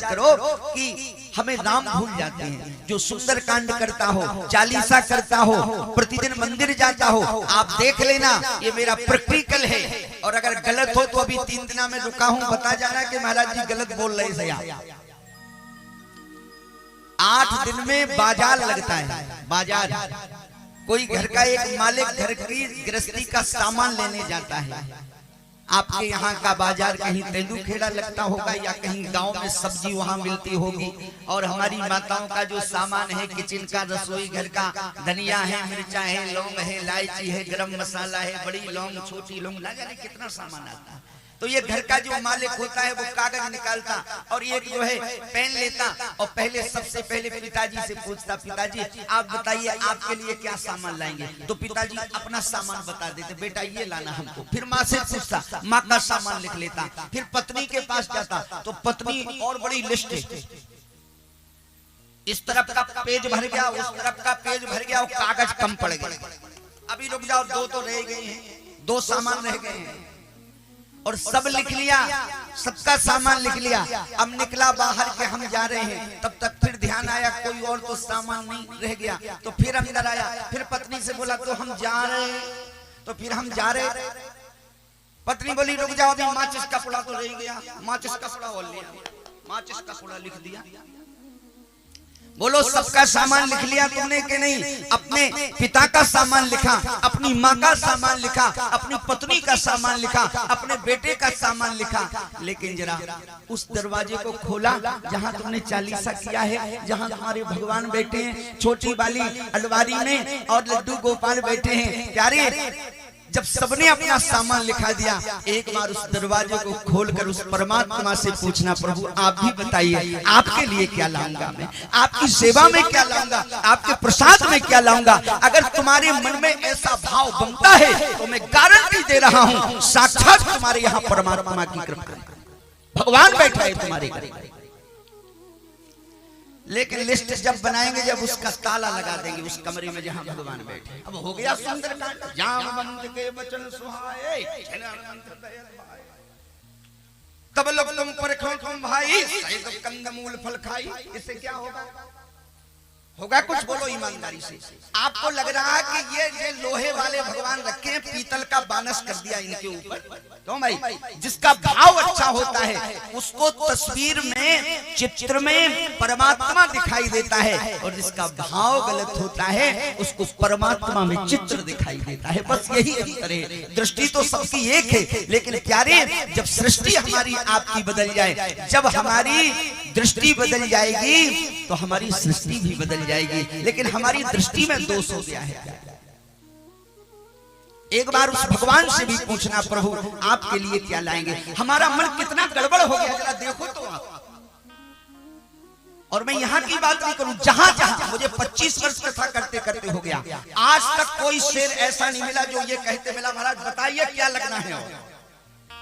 करो कि हमें राम भूल जाते हैं। जो सुंदर कांड करता हो, चालीसा करता हो, प्रतिदिन मंदिर जाता हो, आप देख लेना ये मेरा प्रैक्टिकल है। और अगर गलत हो तो अभी 3 दिन में रुका हूं, बता जाना कि महाराज जी गलत बोल रहे थे। 8 दिन में बाजार लगता है। बाजार कोई घर का एक मालिक घर की गृहस्थी का सामान लेने जाता है। आपके यहाँ का बाजार कहीं तेंदुखेड़ा लगता होगा या कहीं गांव में सब्जी वहां मिलती होगी। और हमारी माताओं का जो सामान है किचन का, रसोई घर का, धनिया है, मिर्चा है, लौंग है, इलायची है, गरम मसाला है, बड़ी लौंग, छोटी लौंग, ना जाने कितना सामान आता है। तो ये घर का जो मालिक होता है वो कागज निकालता और एक जो है पेन लेता और पहले सबसे पहले पिताजी से पूछता, पिताजी आप बताइए आपके लिए क्या सामान लाएंगे। तो पिताजी अपना सामान बता देते, बेटा ये लाना हमको। फिर माँ से पूछता, माँ का सामान लिख लेता। फिर पत्नी के पास जाता तो पत्नी और बड़ी लिस्ट, इस तरफ का पेज भर गया, उस तरफ का पेज भर गया और कागज कम पड़ गए। अभी रुक जाओ, 2 तो रह गए हैं, 2 सामान रह गए हैं। और सब लिख लिया, सबका सामान लिख लिया। अब निकला बाहर के हम जा रहे हैं, तब तक फिर ध्यान आया कोई और तो सामान नहीं रह गया। तो फिर अंदर आया, फिर पत्नी से बोला तो हम जा रहे हैं। तो फिर हम जा रहे, पत्नी बोली रुक जाओ, अभी माचिस का पुड़ा तो रह गया। माचिस का पुड़ा और लिया, माचिस का पुड़ा लिख दिया। बोलो सबका सामान लिख लिया तुमने कि नहीं? अपने पिता का सामान लिखा, अपनी माँ का सामान लिखा, अपनी पत्नी का सामान लिखा, अपने बेटे का सामान लिखा। लेकिन जरा उस दरवाजे को खोला जहाँ तुमने चालीसा किया है, जहाँ तुम्हारे भगवान बैठे हैं, छोटी वाली अलमारी में और लड्डू गोपाल बैठे हैं। प्यारे जब सबने अपना सामान लिखा दिया, एक बार उस दरवाजे को खोलकर उस परमात्मा से पूछना, प्रभु आप भी बताइए आपके लिए क्या लाऊंगा, मैं आपकी सेवा में क्या लाऊंगा, आपके प्रसाद में क्या लाऊंगा। अगर तुम्हारे मन में ऐसा भाव बनता है तो मैं गारंटी दे रहा हूं साक्षात तुम्हारे यहाँ परमात्मा की कृपा, भगवान बैठा है तुम्हारे घर। लेकिन लिस्ट जब बनाएंगे, जब उसका ताला लगा देंगे उस कमरे में जहां भगवान बैठे। अब हो गया सुंदरकांड, जामवंत के वचन सुहाए, तब लोग तुम पर तुम भाई, सहित कंदमूल फल खाई। इससे क्या होगा? होगा कुछ? बोलो ईमानदारी से। आपको लग रहा है कि ये लोहे वाले भगवान रखे हैं, पीतल का बानस कर दिया इनके ऊपर। तो भाई जिसका भाव अच्छा होता है उसको तस्वीर में, चित्र में परमात्मा दिखाई देता है, और जिसका भाव गलत होता है उसको परमात्मा में चित्र दिखाई देता है। बस यही अंतर है। दृष्टि तो सबकी एक है, लेकिन प्यारे जब सृष्टि हमारी आपकी बदल जाए, जब हमारी दृष्टि बदल जाएगी तो हमारी सृष्टि भी बदल जाएगी। लेकिन हमारी दृष्टि में दोष हो गया है। एक बार उस भगवान से भी पूछना, प्रभु आपके लिए क्या लाएंगे। हमारा मन कितना गड़बड़ हो गया, जरा देखो तो आप। और मैं यहाँ की बात नहीं करूं, जहां जहां मुझे 25 वर्ष कथा करते करते हो गया, आज तक कोई शेर ऐसा नहीं मिला जो ये कहते मिला, महाराज बताइए क्या लगना है।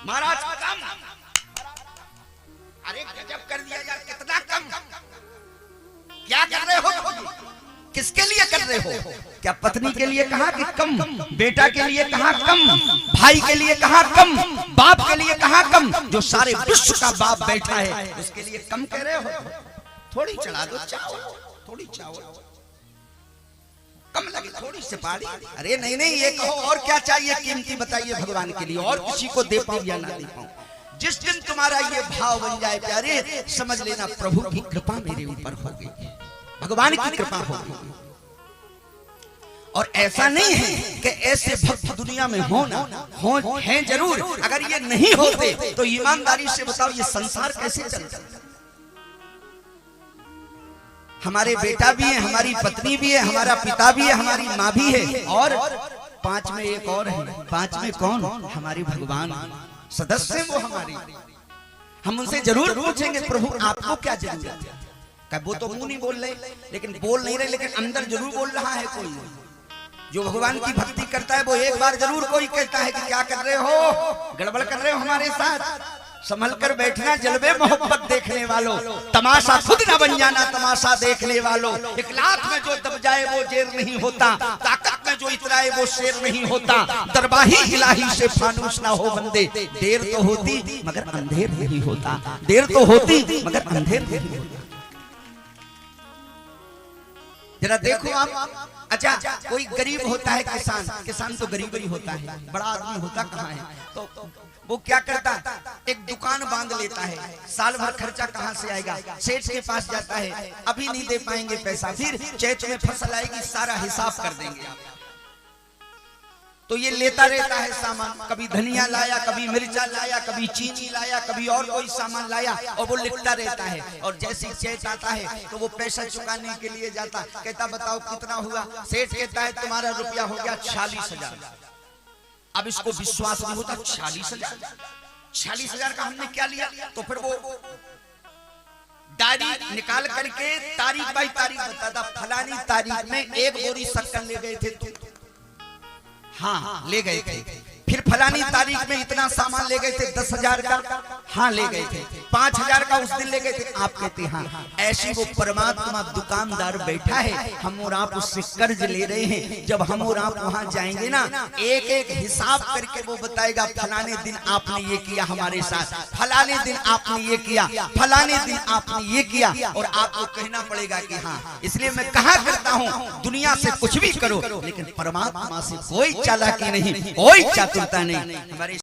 महाराज कम, अरे गजब कर दिया यार, कितना कम, क्या कर रहे हो, किसके लिए कर रहे हो? क्या पत्नी के लिए कहा कि कम, बेटा के लिए कहा कम, भाई के लिए कहा कम, बाप के लिए कहा कम, जो सारे विश्व का बाप बैठा है उसके लिए कम कह रहे हो? थोड़ी चढ़ा दो चावल, थोड़ी चावल कम लगे, थोड़ी से पारी। अरे नहीं नहीं, ये कहो और क्या चाहिए कीमती बताइए भगवान के लिए, और किसी को दे पाऊं या ना दे पाऊं। जिस दिन तुम्हारा ये भाव बन जाए प्यारे, समझ लेना प्रभु की कृपा मेरे ऊपर हो गई, भगवान की कृपा हो गई। और ऐसा नहीं है कि ऐसे भक्त दुनिया में हो ना हो, हैं जरूर। अगर ये नहीं होते तो ईमानदारी से बताओ ये संसार कैसे चलता। हमारे बेटा भी है, हमारी पत्नी भी है, हमारा पिता भी है, हमारी माँ भी है, और 5 में एक और है। 5 में कौन? हमारे भगवान सदस्य, वो हमारी। हम उनसे जरूर पूछेंगे प्रभु आपको क्या जरूरत है। वो तो मुंह नहीं बोल रहे, लेकिन बोल नहीं रहे, लेकिन अंदर जरूर बोल रहा है कोई। जो भगवान की भक्ति करता है वो एक बार जरूर कोई कहता है कि क्या कर रहे हो, गड़बड़ कर रहे हो हमारे साथ, संभल कर बैठना जलवे मोहब्बत देखने वालों, तमाशा खुद न बन जाना तमाशा देखने वालों। 1 लाख में जो दब जाए वो जेर नहीं होता, ताकत में जो इतराए वो शेर नहीं होता, दरबाही इलाही से फानूस ना हो बंदे। देर तो होती मगर अंधेर नहीं होता, देर तो होती मगर अंधेर नहीं होता। जरा देखो आप, अच्छा कोई गरीब होता है, किसान, किसान तो गरीब ही होता है, बड़ा आदमी होता कहाँ है, तो वो क्या करता, एक दुकान बांध लेता है, साल भर खर्चा कहाँ से आएगा, सेठ के पास जाता है, अभी नहीं दे पाएंगे पैसा, फिर चैत में फसल आएगी सारा हिसाब कर देंगे। तो ये लेता रहता है सामान, कभी धनिया लाया, कभी मिर्चा लाया, कभी चीनी लाया, कभी और कोई सामान लाया, और वो लिखता रहता है। और जैसे चेक आता है तो वो पैसा चुकाने के लिए जाता, कहता बताओ कितना हुआ, सेठ कहता है तुम्हारा रुपया हो गया 46,000। अब इसको विश्वास नहीं होता, 46,000, 46,000 का हमने क्या लिया। तो फिर वो डायरी निकाल करके तारीख बाई तारीख बताता, फलानी तारीख में 1 बोरी शक्कर ले गए थे, हाँ ले गए थे। फिर फलानी तारीख में इतना सामान ले गए थे, 10,000 का, हाँ ले गए थे। 5,000 का उस दिन ले गए थे, आप कहते हाँ। ऐसी वो परमात्मा दुकानदार बैठा है, हम और आप उससे कर्ज ले रहे हैं। जब हम और आप वहां जाएंगे ना, एक एक हिसाब करके वो बताएगा, फलाने दिन आपने ये किया हमारे साथ, फलाने दिन आपने ये किया, फलाने दिन आपने ये किया, और आपको कहना पड़ेगा कि हाँ। इसलिए मैं कहा करता हूँ, दुनिया से कुछ भी करो लेकिन परमात्मा से कोई चालाकी नहीं, कोई चातुरता नहीं। हमारे